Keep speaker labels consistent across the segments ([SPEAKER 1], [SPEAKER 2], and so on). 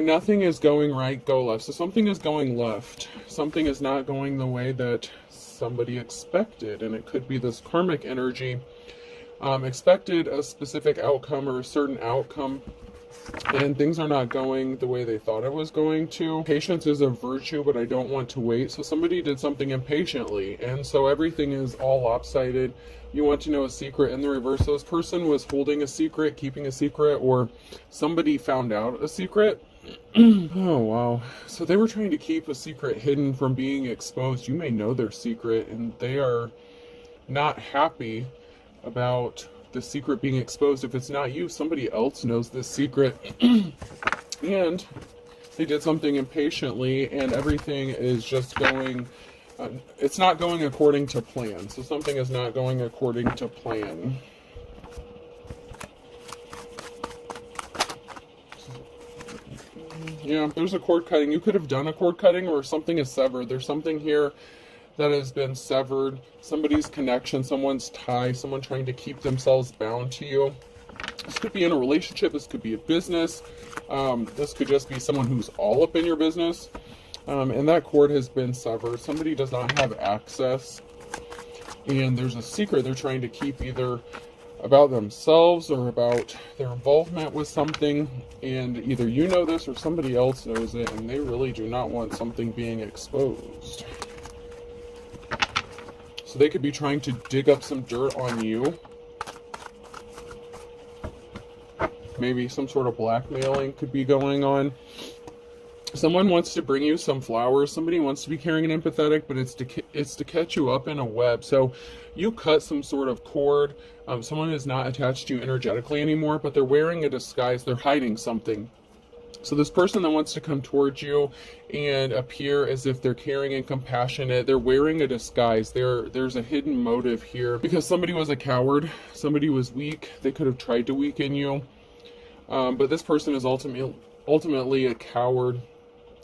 [SPEAKER 1] When nothing is going right, go left. So something is going left. Something is not going the way that somebody expected. And it could be this karmic energy. Expected a specific outcome or a certain outcome, and things are not going the way they thought it was going to. Patience is a virtue, but I don't want to wait. So somebody did something impatiently, and so everything is all lopsided. You want to know a secret in the reverse. So this person was holding a secret, keeping a secret, or somebody found out a secret. Oh, wow. So they were trying to keep a secret hidden from being exposed. You may know their secret, and they are not happy about the secret being exposed. If it's not you, somebody else knows this secret. And they did something impatiently, and everything is just going, it's not going according to plan. So something is not going according to plan. Yeah, there's a cord cutting. You could have done a cord cutting, or something is severed. There's something here that has been severed. Somebody's connection, someone's tie, someone trying to keep themselves bound to you. This could be in a relationship. This could be a business. This could just be someone who's all up in your business. And that cord has been severed. Somebody does not have access. And there's a secret they're trying to keep, either about themselves or about their involvement with something. And either you know this or somebody else knows it. And they really do not want something being exposed. So they could be trying to dig up some dirt on you. Maybe some sort of blackmailing could be going on. Someone wants to bring you some flowers. Somebody wants to be caring and empathetic, but it's to catch you up in a web. So you cut some sort of cord. Someone is not attached to you energetically anymore, but they're wearing a disguise. They're hiding something. So this person that wants to come towards you and appear as if they're caring and compassionate, they're wearing a disguise. There's a hidden motive here, because somebody was a coward. Somebody was weak. They could have tried to weaken you. But this person is ultimately a coward.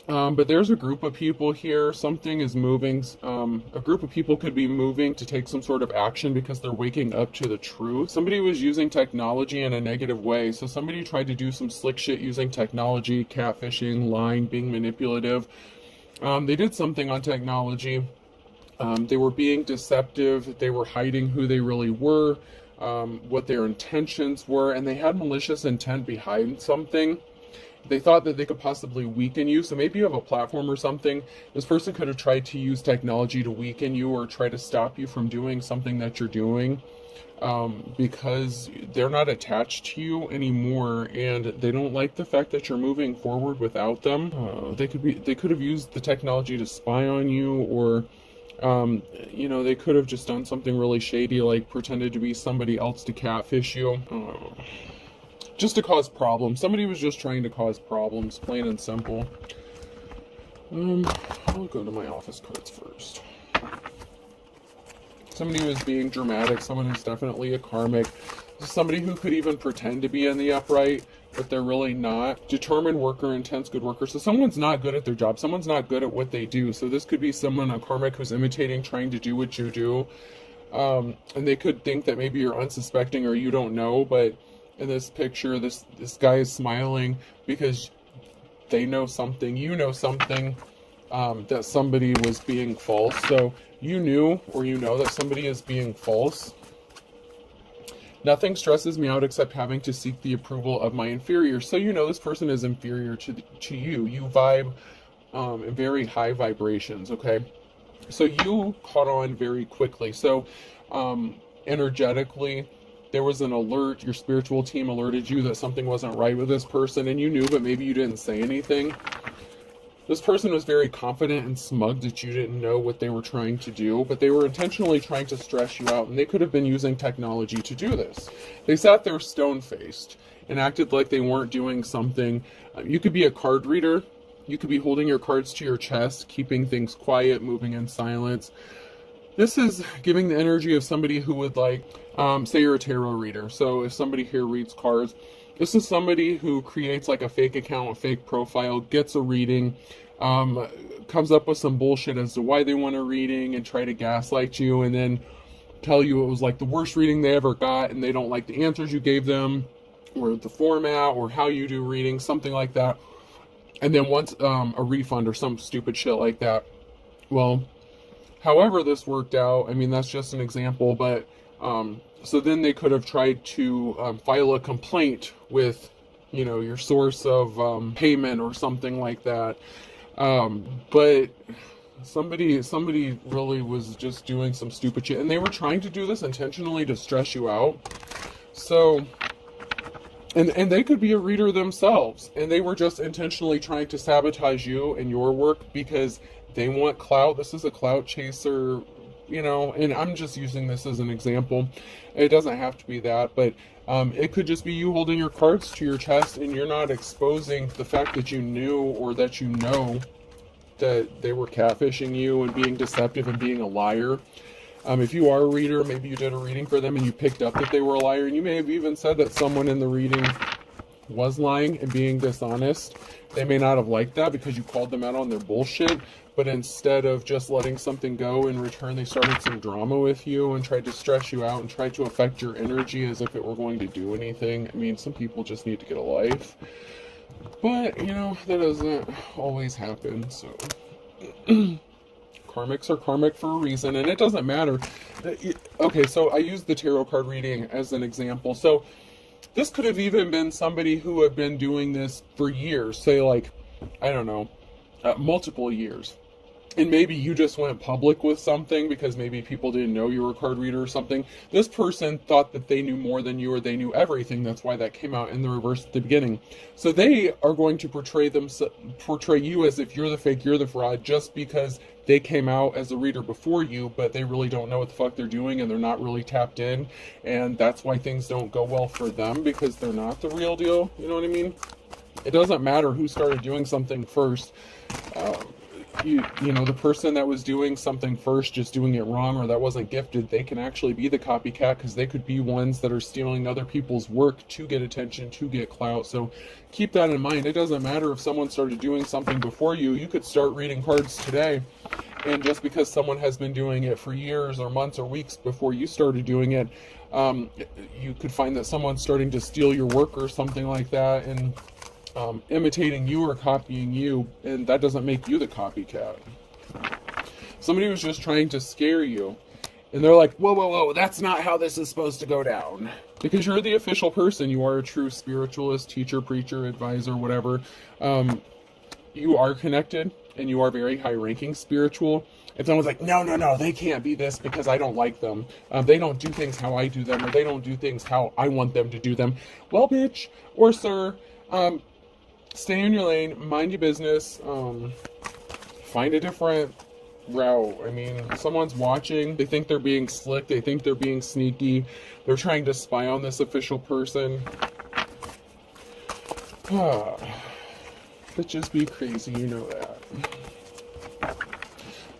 [SPEAKER 1] But there's a group of people here. Something is moving. A group of people could be moving to take some sort of action because they're waking up to the truth. Somebody was using technology in a negative way. So somebody tried to do some slick shit using technology, catfishing, lying, being manipulative. They did something on technology. They were being deceptive. They were hiding who they really were, what their intentions were, and they had malicious intent behind something. They thought that they could possibly weaken you. So maybe you have a platform or something. This person could have tried to use technology to weaken you or try to stop you from doing something that you're doing, because they're not attached to you anymore, and they don't like the fact that you're moving forward without them. They could have used the technology to spy on you, or they could have just done something really shady, like pretended to be somebody else to catfish you. Just to cause problems. Somebody was just trying to cause problems, plain and simple. I'll go to my office cards first. Somebody was being dramatic. Someone who's definitely a karmic. Somebody who could even pretend to be in the upright, but they're really not. Determined worker, intense good worker. So someone's not good at their job. Someone's not good at what they do. So this could be someone, a karmic, who's imitating, trying to do what you do. And they could think that maybe you're unsuspecting or you don't know, but in this picture, this guy is smiling because they know something, you know something, that somebody was being false. So you knew, or you know, that somebody is being false. Nothing stresses me out except having to seek the approval of my inferior. So you know this person is inferior to you. You vibe in very high vibrations, okay? So you caught on very quickly. So energetically, there was an alert. Your spiritual team alerted you that something wasn't right with this person, and you knew, but maybe you didn't say anything. This person was very confident and smug that you didn't know what they were trying to do, but they were intentionally trying to stress you out, and they could have been using technology to do this. They sat there stone-faced and acted like they weren't doing something. You could be a card reader. You could be holding your cards to your chest, keeping things quiet, moving in silence. This is giving the energy of somebody who would say you're a tarot reader. So if somebody here reads cards, this is somebody who creates like a fake account, a fake profile, gets a reading, comes up with some bullshit as to why they want a reading and try to gaslight you, and then tell you it was like the worst reading they ever got, and they don't like the answers you gave them, or the format, or how you do readings, something like that. and then once a refund or some stupid shit like that. Well, however this worked out, I mean, that's just an example, but so then they could have tried to file a complaint with, you know, your source of payment or something like that. But somebody really was just doing some stupid shit, and they were trying to do this intentionally to stress you out. So, and they could be a reader themselves, and they were just intentionally trying to sabotage you and your work because they want clout. This is a clout chaser, you know, and I'm just using this as an example. It doesn't have to be that, but it could just be you holding your cards to your chest and you're not exposing the fact that you knew or that you know that they were catfishing you and being deceptive and being a liar. If you are a reader, maybe you did a reading for them and you picked up that they were a liar, and you may have even said that someone in the reading was lying and being dishonest. They may not have liked that because you called them out on their bullshit, but instead of just letting something go in return, they started some drama with you and tried to stress you out and tried to affect your energy as if it were going to do anything. I mean, some people just need to get a life, but, you know, that doesn't always happen, so... Karmics are karmic for a reason, and it doesn't matter. Okay, so I used the tarot card reading as an example. So this could have even been somebody who had been doing this for years, say like, I don't know, multiple years. And maybe you just went public with something because maybe people didn't know you were a card reader or something. This person thought that they knew more than you, or they knew everything. That's why that came out in the reverse at the beginning. So they are going to portray you as if you're the fake, you're the fraud, just because they came out as a reader before you, but they really don't know what the fuck they're doing and they're not really tapped in. And that's why things don't go well for them, because they're not the real deal. You know what I mean? It doesn't matter who started doing something first. You know, the person that was doing something first, just doing it wrong, or that wasn't gifted, they can actually be the copycat, because they could be ones that are stealing other people's work to get attention, to get clout. So keep that in mind. It doesn't matter if someone started doing something before you. You could start reading cards today, and just because someone has been doing it for years or months or weeks before you started doing it, you could find that someone's starting to steal your work or something like that, and imitating you or copying you, and that doesn't make you the copycat. Somebody was just trying to scare you, and they're like, whoa, whoa, whoa, that's not how this is supposed to go down. Because you're the official person. You are a true spiritualist, teacher, preacher, advisor, whatever. You are connected, and you are very high-ranking spiritual. And someone's like, no, no, no, they can't be this because I don't like them. They don't do things how I do them, or they don't do things how I want them to do them. Well, bitch, or sir, stay in your lane, mind your business, find a different route. I mean, someone's watching, they think they're being slick, they think they're being sneaky, they're trying to spy on this official person. Bitches be crazy, you know that.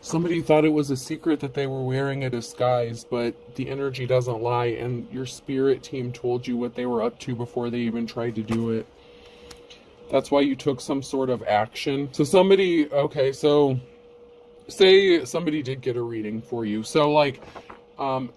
[SPEAKER 1] Somebody thought it was a secret that they were wearing a disguise, but the energy doesn't lie, and your spirit team told you what they were up to before they even tried to do it. That's why you took some sort of action. So somebody, okay, so say somebody did get a reading for you. So like,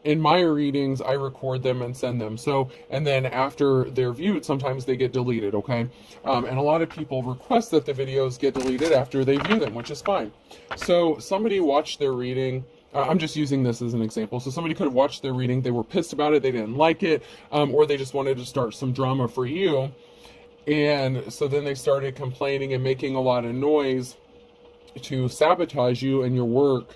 [SPEAKER 1] in my readings, I record them and send them. So, and then after they're viewed, sometimes they get deleted, okay? And a lot of people request that the videos get deleted after they view them, which is fine. So somebody watched their reading. I'm just using this as an example. So somebody could have watched their reading. They were pissed about it. They didn't like it. Or they just wanted to start some drama for you. And so then they started complaining and making a lot of noise to sabotage you and your work.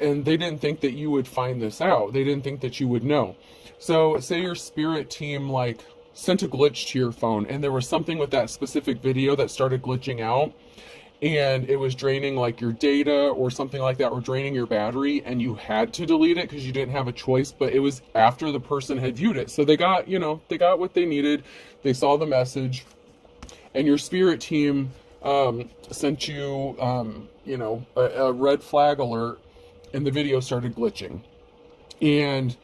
[SPEAKER 1] And they didn't think that you would find this out. They didn't think that you would know. So say your spirit team like sent a glitch to your phone, and there was something with that specific video that started glitching out, and it was draining like your data or something like that, or draining your battery, and you had to delete it because you didn't have a choice. But it was after the person had viewed it. So they got, you know, they got what they needed. They saw the message, and your spirit team sent you, you know, a red flag alert, and the video started glitching. And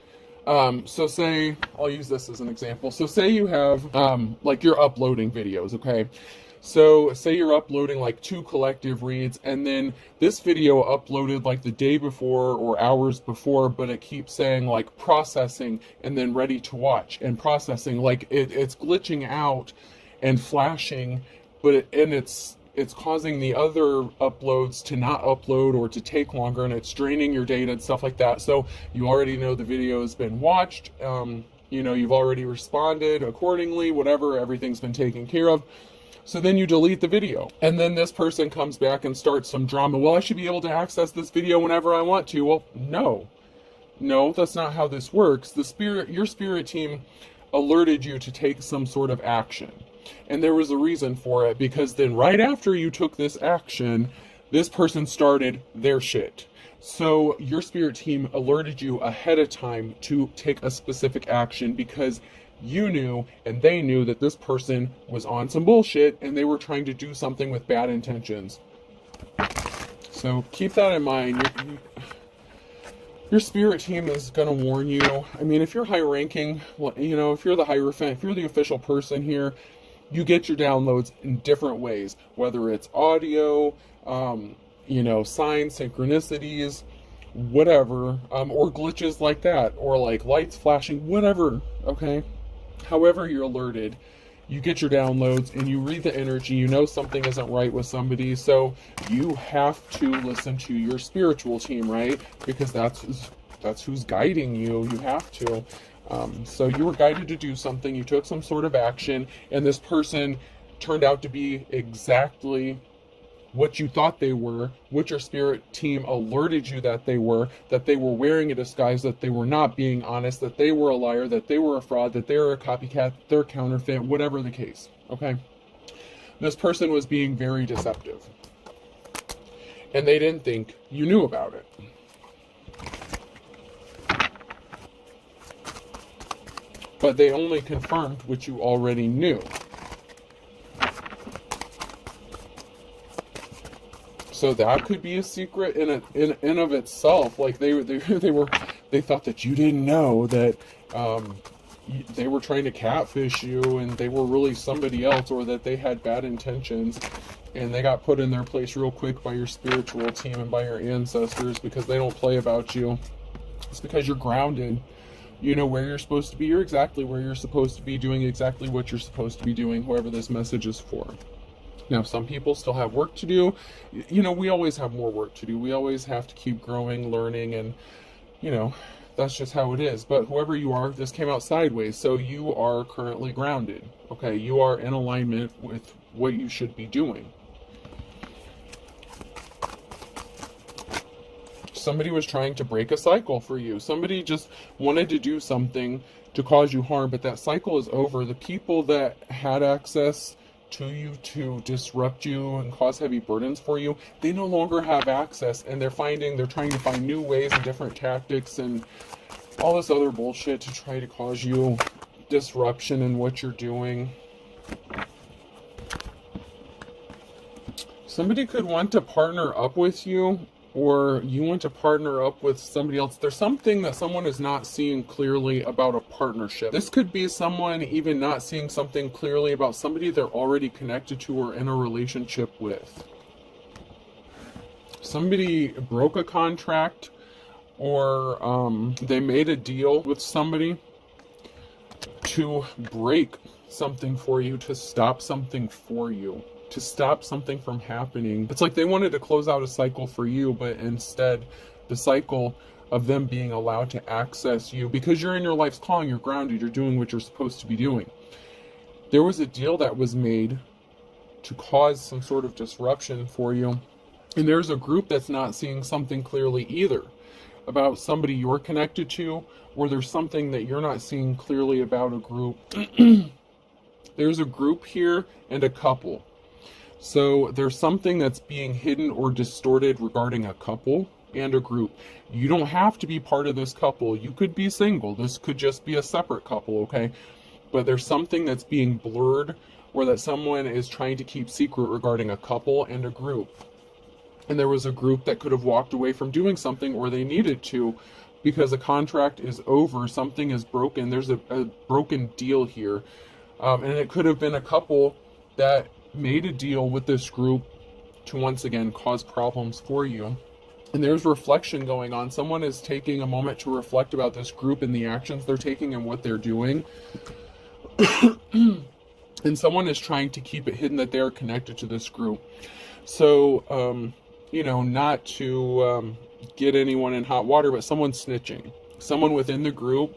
[SPEAKER 1] so say, I'll use this as an example. So say you have, like you're uploading videos, okay? So say you're uploading like 2 collective reads, and then this video uploaded like the day before or hours before, but it keeps saying like processing and then ready to watch and processing. Like it's glitching out and flashing and it's causing the other uploads to not upload or to take longer, and it's draining your data and stuff like that. So you already know the video has been watched. You've already responded accordingly, whatever, everything's been taken care of. So then you delete the video. And then this person comes back and starts some drama. Well, I should be able to access this video whenever I want to. Well, no, that's not how this works. Your spirit team alerted you to take some sort of action. And there was a reason for it, because then right after you took this action, this person started their shit. So your spirit team alerted you ahead of time to take a specific action, because you knew and they knew that this person was on some bullshit and they were trying to do something with bad intentions. So keep that in mind. Your spirit team is going to warn you. I mean, if you're high ranking, if you're the Hierophant, if you're the official person here, you get your downloads in different ways, whether it's audio, signs, synchronicities, whatever, or glitches like that, or like lights flashing, whatever, okay? However you're alerted, you get your downloads and you read the energy, you know something isn't right with somebody, so you have to listen to your spiritual team, right? Because that's who's guiding you. You have to. So you were guided to do something, you took some sort of action, and this person turned out to be exactly what you thought they were, what your spirit team alerted you that they were wearing a disguise, that they were not being honest, that they were a liar, that they were a fraud, that they were a copycat, they're counterfeit, whatever the case, okay? This person was being very deceptive. And they didn't think you knew about it. But they only confirmed what you already knew. So that could be a secret in of itself. Like they thought that you didn't know that they were trying to catfish you and they were really somebody else, or that they had bad intentions, and they got put in their place real quick by your spiritual team and by your ancestors, because they don't play about you. It's because you're grounded. You know where you're supposed to be. You're exactly where you're supposed to be, doing exactly what you're supposed to be doing, whoever this message is for. Now, some people still have work to do. We always have more work to do. We always have to keep growing, learning, and, that's just how it is. But whoever you are, this came out sideways, so you are currently grounded, okay? You are in alignment with what you should be doing. Somebody was trying to break a cycle for you. Somebody just wanted to do something to cause you harm, but that cycle is over. The people that had access to you to disrupt you and cause heavy burdens for you, they no longer have access, and they're trying to find new ways and different tactics and all this other bullshit to try to cause you disruption in what you're doing. Somebody could want to partner up with you, or you want to partner up with somebody else. There's something that someone is not seeing clearly about a partnership. This could be someone even not seeing something clearly about somebody they're already connected to or in a relationship with. Somebody broke a contract, or they made a deal with somebody to break something for you, to stop something for you, to stop something from happening. It's like they wanted to close out a cycle for you, but instead the cycle of them being allowed to access you, because you're in your life's calling, you're grounded, you're doing what you're supposed to be doing. There was a deal that was made to cause some sort of disruption for you, and there's a group that's not seeing something clearly either about somebody you're connected to, or there's something that you're not seeing clearly about a group. There's a group here and a couple. So there's something that's being hidden or distorted regarding a couple and a group. You don't have to be part of this couple. You could be single. This could just be a separate couple, okay? But there's something that's being blurred, or that someone is trying to keep secret regarding a couple and a group. And there was a group that could have walked away from doing something, or they needed to, because a contract is over, something is broken. There's a broken deal here. And it could have been a couple that made a deal with this group to once again cause problems for you. And there's reflection going on. Someone is taking a moment to reflect about this group and the actions they're taking and what they're doing. and someone is trying to keep it hidden that they are connected to this group. So, not to get anyone in hot water, but someone's snitching. Someone within the group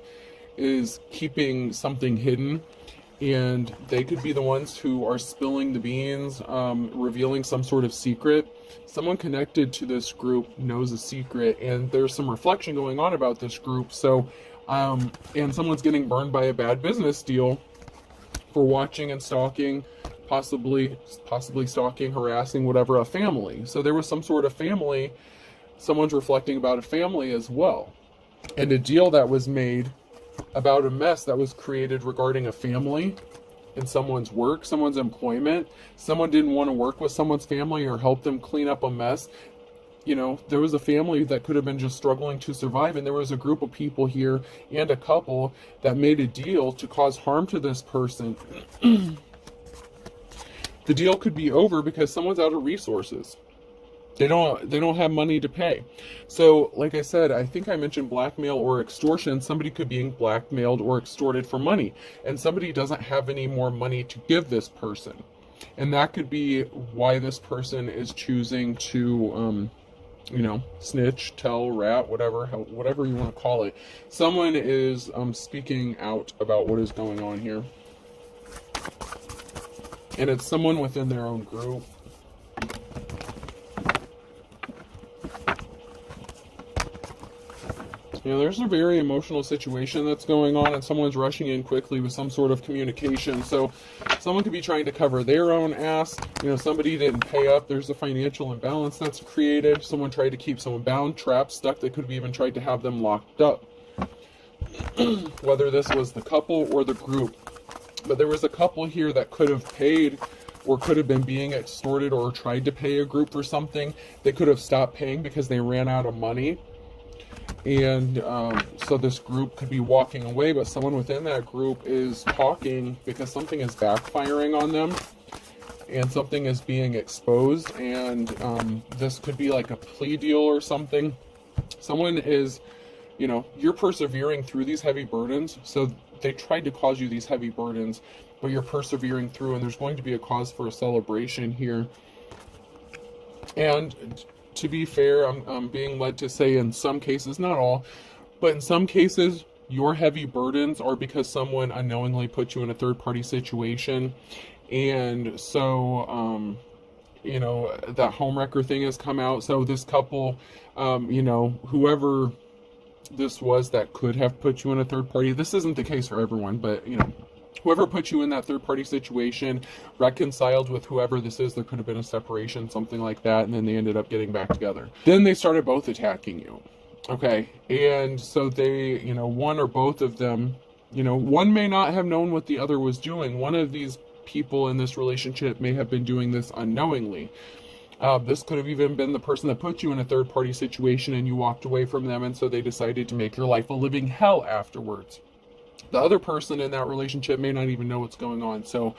[SPEAKER 1] is keeping something hidden, and they could be the ones who are spilling the beans, revealing some sort of secret. Someone connected to this group knows a secret, and there's some reflection going on about this group. So, and someone's getting burned by a bad business deal for watching and stalking, possibly stalking, harassing, whatever, a family. So there was some sort of family. Someone's reflecting about a family as well, and a deal that was made about a mess that was created regarding a family and someone's work, someone's employment. Someone didn't want to work with someone's family or help them clean up a mess. There was a family that could have been just struggling to survive, and there was a group of people here and a couple that made a deal to cause harm to this person. The deal could be over because someone's out of resources. They don't have money to pay. So, like I said, I think I mentioned blackmail or extortion. Somebody could be being blackmailed or extorted for money, and somebody doesn't have any more money to give this person. And that could be why this person is choosing to, snitch, tell, rat, whatever you want to call it. Someone is speaking out about what is going on here. And it's someone within their own group. There's a very emotional situation that's going on, and someone's rushing in quickly with some sort of communication. So someone could be trying to cover their own ass. Somebody didn't pay up. There's a financial imbalance that's created. Someone tried to keep someone bound, trapped, stuck. They could have even tried to have them locked up. Whether this was the couple or the group. But there was a couple here that could have paid or could have been being extorted or tried to pay a group for something. They could have stopped paying because they ran out of money. And so this group could be walking away, but someone within that group is talking because something is backfiring on them and something is being exposed. And this could be like a plea deal or something. Someone is, you're persevering through these heavy burdens. So they tried to cause you these heavy burdens, but you're persevering through, and there's going to be a cause for a celebration here. And to be fair, I'm being led to say in some cases, not all, but in some cases, your heavy burdens are because someone unknowingly put you in a third-party situation. And so, that homewrecker thing has come out. So this couple, whoever this was that could have put you in a third party, this isn't the case for everyone, but, whoever put you in that third-party situation reconciled with whoever this is. There could have been a separation, something like that, and then they ended up getting back together. Then they started both attacking you, okay? And so they, one or both of them, one may not have known what the other was doing. One of these people in this relationship may have been doing this unknowingly. This could have even been the person that put you in a third-party situation and you walked away from them, and so they decided to make your life a living hell afterwards. The other person in that relationship may not even know what's going on. So,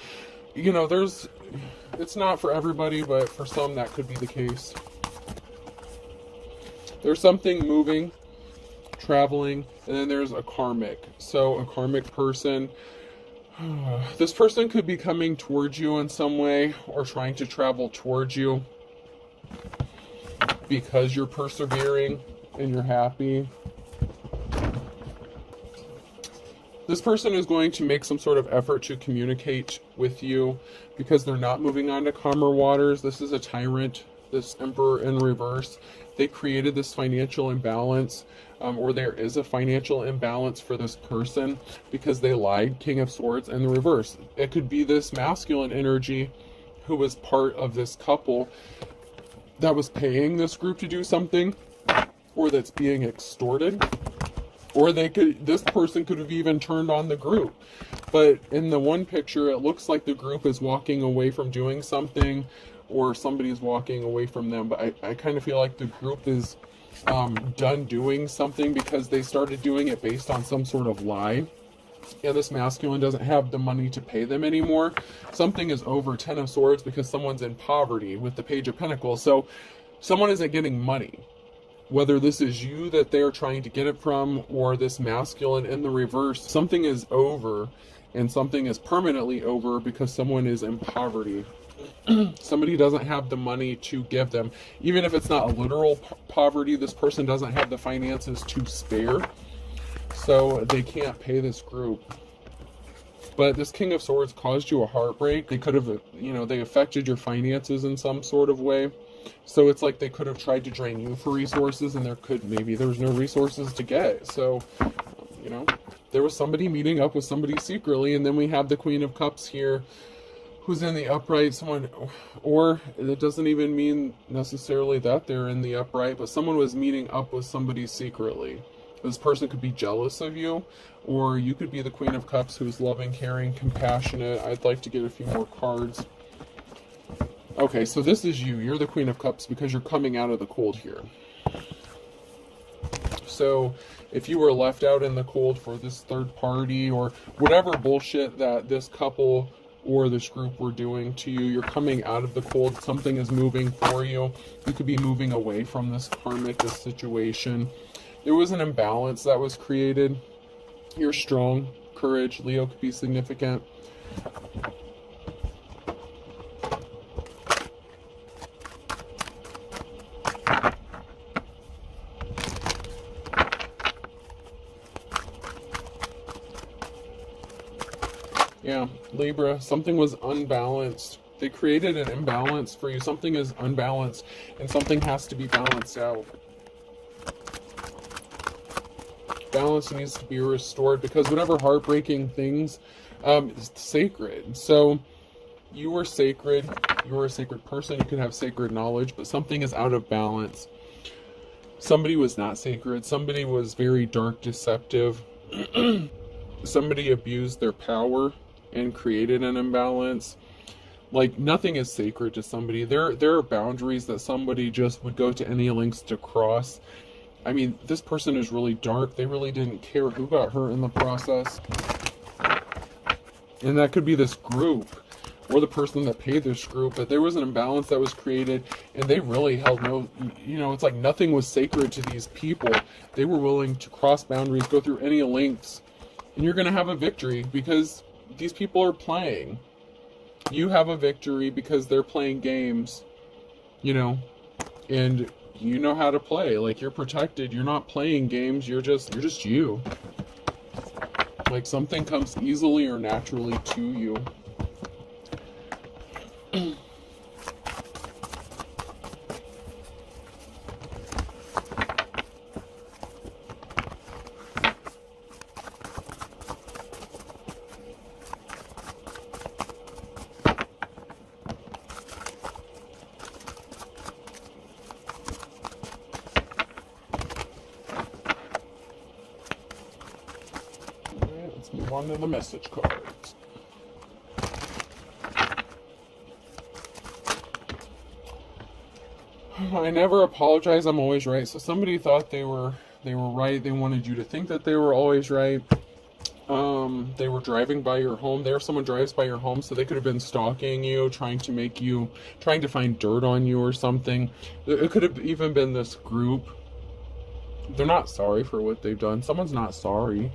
[SPEAKER 1] it's not for everybody, but for some that could be the case. There's something moving, traveling, and then there's a karmic. So a karmic person, this person could be coming towards you in some way or trying to travel towards you because you're persevering and you're happy. This person is going to make some sort of effort to communicate with you because they're not moving on to calmer waters. This is a tyrant, this emperor in reverse. They created this financial imbalance, or there is a financial imbalance for this person because they lied, King of Swords, and the reverse. It could be this masculine energy who was part of this couple that was paying this group to do something, or that's being extorted. Or this person could have even turned on the group. But in the one picture, it looks like the group is walking away from doing something, or somebody's walking away from them. But I kind of feel like the group is done doing something because they started doing it based on some sort of lie. And this masculine doesn't have the money to pay them anymore. Something is over, 10 of Swords, because someone's in poverty with the Page of Pentacles. So someone isn't getting money. Whether this is you that they are trying to get it from, or this masculine in the reverse, something is over and something is permanently over because someone is in poverty. Somebody doesn't have the money to give them. Even if it's not a literal poverty, this person doesn't have the finances to spare, so they can't pay this group. But this King of Swords caused you a heartbreak. They could have, they affected your finances in some sort of way. So it's like they could have tried to drain you for resources, and maybe there was no resources to get. So, there was somebody meeting up with somebody secretly, and then we have the Queen of Cups here, who's in the upright. Or it doesn't even mean necessarily that they're in the upright, but someone was meeting up with somebody secretly. This person could be jealous of you, or you could be the Queen of Cups who's loving, caring, compassionate. I'd like to get a few more cards. Okay, so this is you. You're the Queen of Cups because you're coming out of the cold here. So if you were left out in the cold for this third party or whatever bullshit that this couple or this group were doing to you, you're coming out of the cold. Something is moving for you. You could be moving away from this karmic, this situation. There was an imbalance that was created. You're strong. Courage. Leo could be significant. Yeah, Libra, something was unbalanced. They created an imbalance for you. Something is unbalanced, and something has to be balanced out. Balance needs to be restored because whatever heartbreaking things is sacred. So you were sacred. You were a sacred person. You can have sacred knowledge, but something is out of balance. Somebody was not sacred. Somebody was very dark, deceptive. Somebody abused their power and created an imbalance. Like, nothing is sacred to somebody. There are boundaries that somebody just would go to any lengths to cross. I mean, this person is really dark. They really didn't care who got hurt in the process. And that could be this group or the person that paid this group. But there was an imbalance that was created, and they really held no, it's like nothing was sacred to these people. They were willing to cross boundaries, go through any lengths. And you're going to have a victory because these people are playing. You have a victory because they're playing games, and you know how to play. Like, you're protected. You're not playing games. You're just you. Like, something comes easily or naturally to you. Let's move on to the message cards. I never apologize. I'm always right. So somebody thought they were right. They wanted you to think that they were always right. They were driving by your home. Someone drives by your home, so they could have been stalking you, trying to find dirt on you or something. It could have even been this group. They're not sorry for what they've done. Someone's not sorry.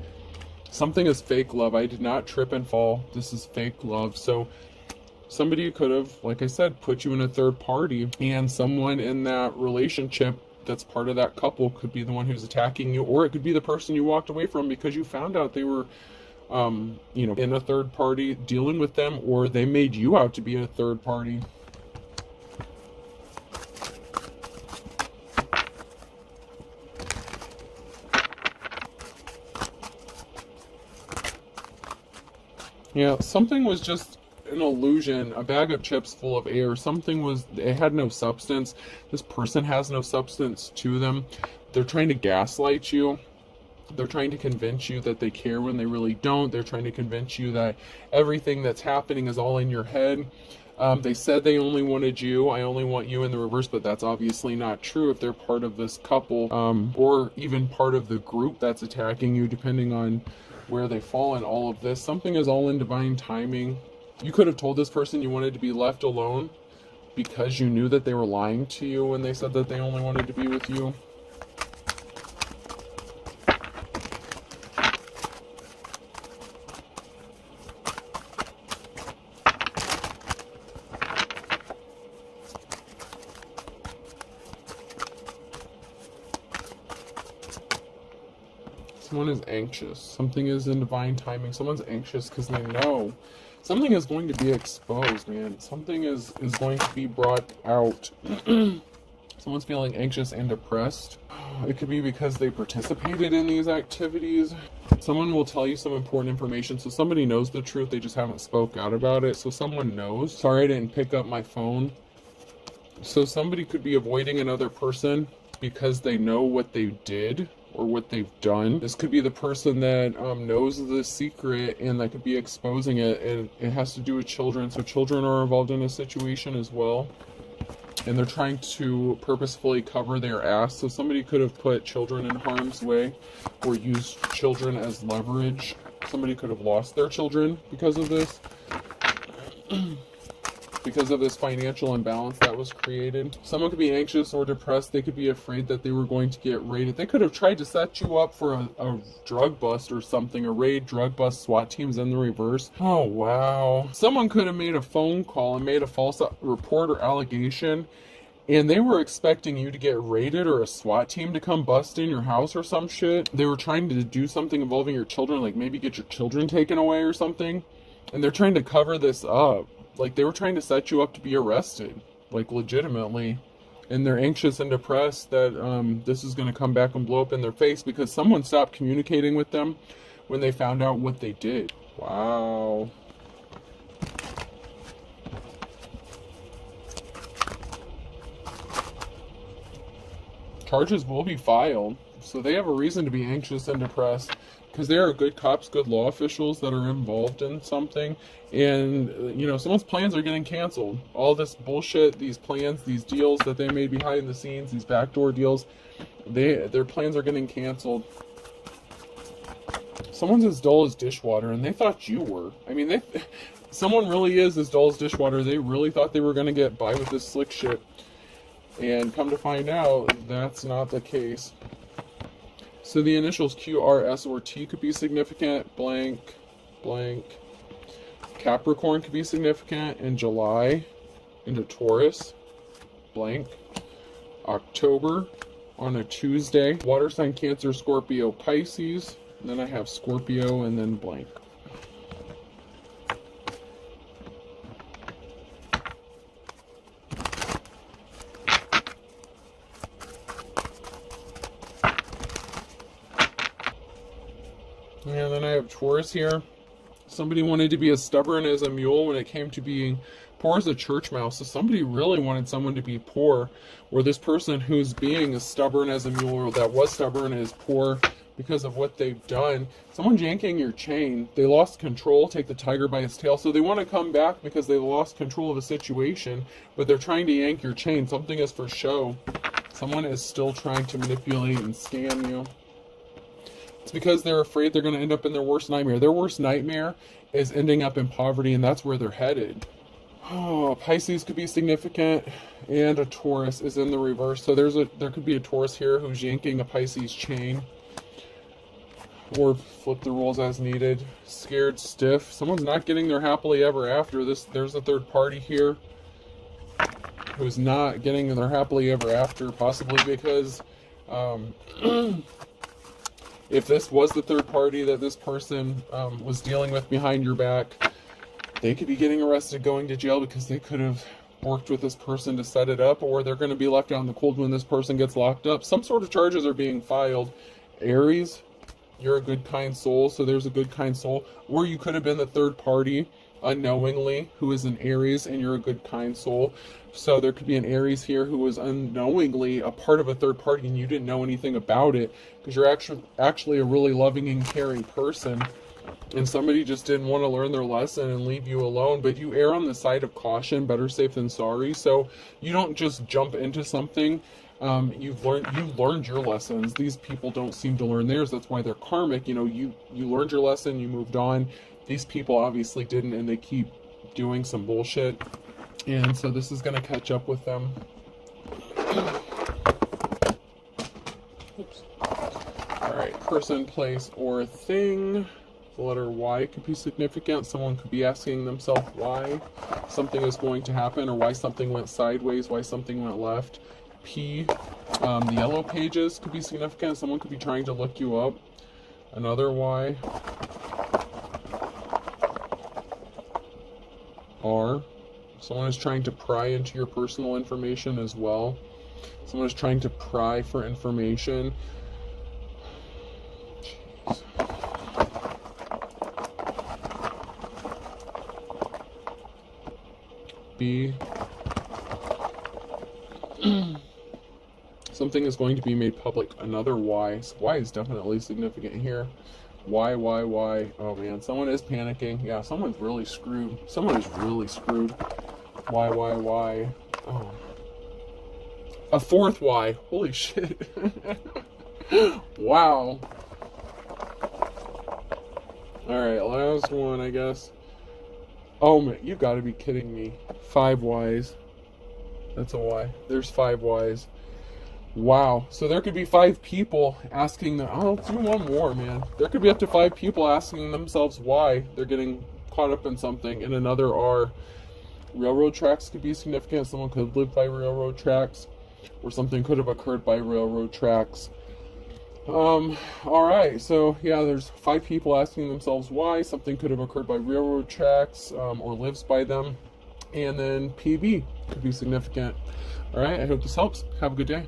[SPEAKER 1] Something is fake love. I did not trip and fall. This is fake love. So somebody could have, like I said, put you in a third party, and someone in that relationship that's part of that couple could be the one who's attacking you, or it could be the person you walked away from because you found out they were, in a third party dealing with them, or they made you out to be a third party. Yeah, something was just an illusion, a bag of chips full of air. It had no substance. This person has no substance to them. They're trying to gaslight you. They're trying to convince you that they care when they really don't. They're trying to convince you that everything that's happening is all in your head. They said they only wanted you. I only want you in the reverse, but that's obviously not true if they're part of this couple, or even part of the group that's attacking you, depending on where they fall in all of this. Something is all in divine timing. You could have told this person you wanted to be left alone because you knew that they were lying to you when they said that they only wanted to be with you. Someone is anxious. Something is in divine timing. Someone's anxious because they know something is going to be exposed, man. Something is going to be brought out. Someone's feeling anxious and depressed. It could be because they participated in these activities. Someone will tell you some important information. So somebody knows the truth. They just haven't spoke out about it. So someone knows. Sorry, I didn't pick up my phone. So somebody could be avoiding another person because they know what they did or what they've done. This could be the person that knows the secret and that could be exposing it. And it has to do with children. So children are involved in a situation as well. And they're trying to purposefully cover their ass. So somebody could have put children in harm's way or used children as leverage. Somebody could have lost their children because of this. Because of this financial imbalance that was created. Someone could be anxious or depressed. They could be afraid that they were going to get raided. They could have tried to set you up for a drug bust or something. A raid, drug bust, SWAT teams in the reverse. Oh, wow. Someone could have made a phone call and made a false report or allegation. And they were expecting you to get raided or a SWAT team to come bust in your house or some shit. They were trying to do something involving your children, like maybe get your children taken away or something. And they're trying to cover this up. Like, they were trying to set you up to be arrested, like, legitimately. And they're anxious and depressed that this is going to come back and blow up in their face because someone stopped communicating with them when they found out what they did. Wow. Charges will be filed, so they have a reason to be anxious and depressed. Because they are good cops, good law officials that are involved in something. And, you know, someone's plans are getting canceled. All this bullshit, these plans, these deals that they made behind the scenes, these backdoor deals, their plans are getting canceled. Someone's as dull as dishwater, and they thought you were. I mean, someone really is as dull as dishwater. They really thought they were going to get by with this slick shit. And come to find out, that's not the case. So the initials Q, R, S, or T could be significant. Blank, blank. Capricorn could be significant in July into Taurus. Blank. October on a Tuesday. Water sign Cancer, Scorpio, Pisces. And then I have Scorpio and then blank. And then I have Taurus here. Somebody wanted to be as stubborn as a mule when it came to being poor as a church mouse. So somebody really wanted someone to be poor, or this person who's being as stubborn as a mule, or that was stubborn, is poor because of what they've done. Someone's yanking your chain. They lost control, take the tiger by its tail. So they want to come back because they lost control of a situation, but they're trying to yank your chain. Something is for show. Someone is still trying to manipulate and scam you. It's because they're afraid they're going to end up in their worst nightmare. Their worst nightmare is ending up in poverty, and that's where they're headed. Oh, Pisces could be significant, and a Taurus is in the reverse. So there could be a Taurus here who's yanking a Pisces chain, or flip the rules as needed. Scared stiff. Someone's not getting their happily ever after. There's a third party here who's not getting their happily ever after, possibly because if this was the third party that this person was dealing with behind your back, they could be getting arrested, going to jail, because they could have worked with this person to set it up, or they're going to be left out in the cold when this person gets locked up. Some sort of charges are being filed. Aries, you're a good, kind soul, so there's a good, kind soul. Or you could have been the third party unknowingly who is an Aries, and you're a good, kind soul. So there could be an Aries here who was unknowingly a part of a third party and you didn't know anything about it, because you're actually a really loving and caring person, and somebody just didn't want to learn their lesson and leave you alone. But you err on the side of caution, better safe than sorry. So you don't just jump into something. You've learned your lessons. These people don't seem to learn theirs. That's why they're karmic. You know, you learned your lesson, you moved on. These people obviously didn't, and they keep doing some bullshit. And so this is going to catch up with them. Oops. Alright, person, place, or thing. The letter Y could be significant. Someone could be asking themselves why something is going to happen, or why something went sideways, why something went left. P, the yellow pages could be significant. Someone could be trying to look you up. another Y. R. Someone is trying to pry into your personal information as well. Someone is trying to pry for information. Jeez. B. Something is going to be made public. Another Y. So Y is definitely significant here. Y. Oh man, someone is panicking. Yeah, someone's really screwed. Someone is really screwed. Y. Oh. A fourth Y. Holy shit. Wow. Alright, last one, I guess. Oh man, you gotta be kidding me. 5 Ys. That's a Y. There's 5 Ys. Wow. So there could be 5 people asking them. I'll do one more, man. There could be up to 5 people asking themselves why they're getting caught up in something. And another R. Railroad tracks could be significant. Someone could live by railroad tracks, or something could have occurred by railroad tracks. Alright, so yeah, there's 5 people asking themselves why something could have occurred by railroad tracks, or lives by them. And then PB could be significant. Alright, I hope this helps. Have a good day.